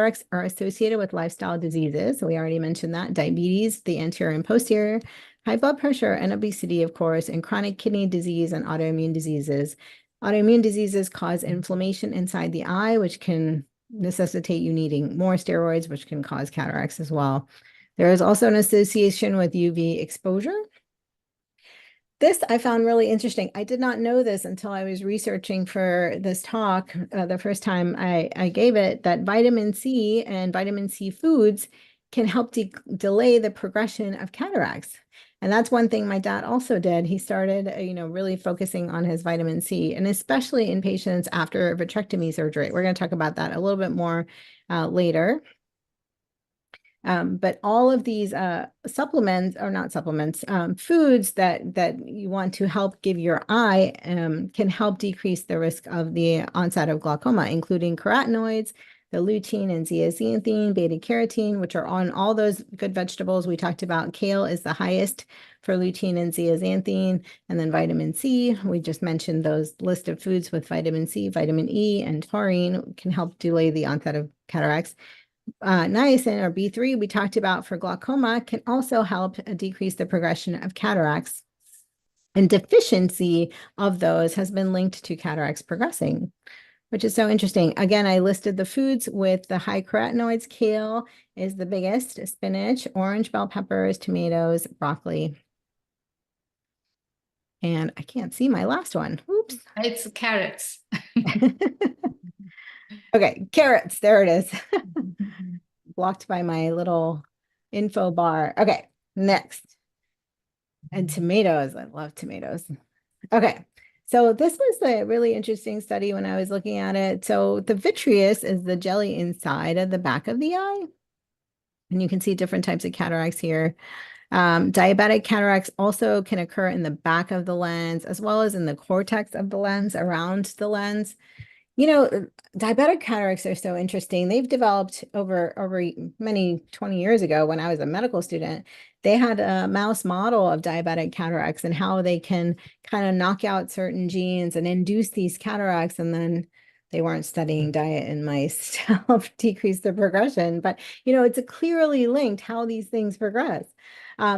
cataracts are associated with lifestyle diseases. So we already mentioned that. Diabetes, the anterior and posterior, high blood pressure and obesity, of course, and chronic kidney disease and autoimmune diseases. Autoimmune diseases cause inflammation inside the eye, which can necessitate you needing more steroids, which can cause cataracts as well. There is also an association with UV exposure. This I found really interesting. I did not know this until I was researching for this talk the first time I gave it, that vitamin C and vitamin C foods can help delay the progression of cataracts. And that's one thing my dad also did. He started, really focusing on his vitamin C, and especially in patients after vitrectomy surgery. We're going to talk about that a little bit more later. But all of these supplements, or not supplements, foods that you want to help give your eye can help decrease the risk of the onset of glaucoma, including carotenoids, the lutein and zeaxanthin, beta carotene, which are on all those good vegetables we talked about. Kale is the highest for lutein and zeaxanthin, and then vitamin C. We just mentioned those list of foods with vitamin C, vitamin E, and taurine can help delay the onset of cataracts. Niacin, or B3, we talked about for glaucoma, can also help decrease the progression of cataracts. And deficiency of those has been linked to cataracts progressing, which is so interesting. Again, I listed the foods with the high carotenoids. Kale is the biggest, spinach, orange bell peppers, tomatoes, broccoli. And I can't see my last one. Oops. It's carrots. Okay, carrots. There it is. Blocked by my little info bar. Okay, next. And tomatoes. I love tomatoes. Okay, so this was a really interesting study when I was looking at it. So the vitreous is the jelly inside of the back of the eye. And you can see different types of cataracts here. Diabetic cataracts also can occur in the back of the lens, as well as in the cortex of the lens, around the lens. Diabetic cataracts are so interesting. They've developed over many 20 years ago when I was a medical student. They had a mouse model of diabetic cataracts and how they can kind of knock out certain genes and induce these cataracts. And then they weren't studying diet in mice to help decrease the progression. But, it's clearly linked how these things progress.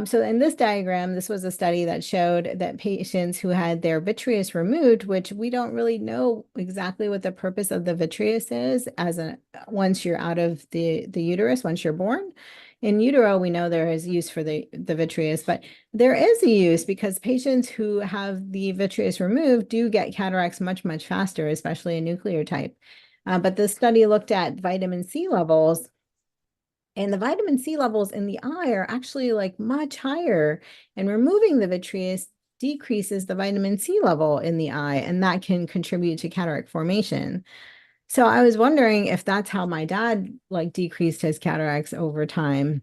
So in this diagram, this was a study that showed that patients who had their vitreous removed, which we don't really know exactly what the purpose of the vitreous is once you're out of the uterus, once you're born. In utero, we know there is use for the vitreous, but there is a use because patients who have the vitreous removed do get cataracts much, much faster, especially a nuclear type. But the study looked at vitamin C levels. And the vitamin C levels in the eye are actually like much higher, and removing the vitreous decreases the vitamin C level in the eye, and that can contribute to cataract formation. So I was wondering if that's how my dad decreased his cataracts over time.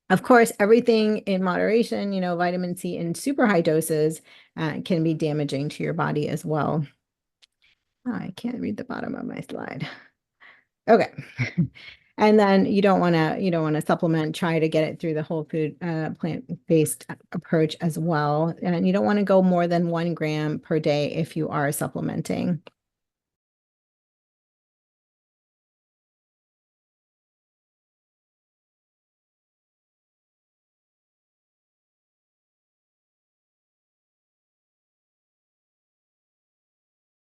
Of course, everything in moderation, vitamin C in super high doses can be damaging to your body as well. Oh, I can't read the bottom of my slide. Okay. And then you don't want to supplement, try to get it through the whole food plant-based approach as well. And you don't want to go more than 1 gram per day if you are supplementing.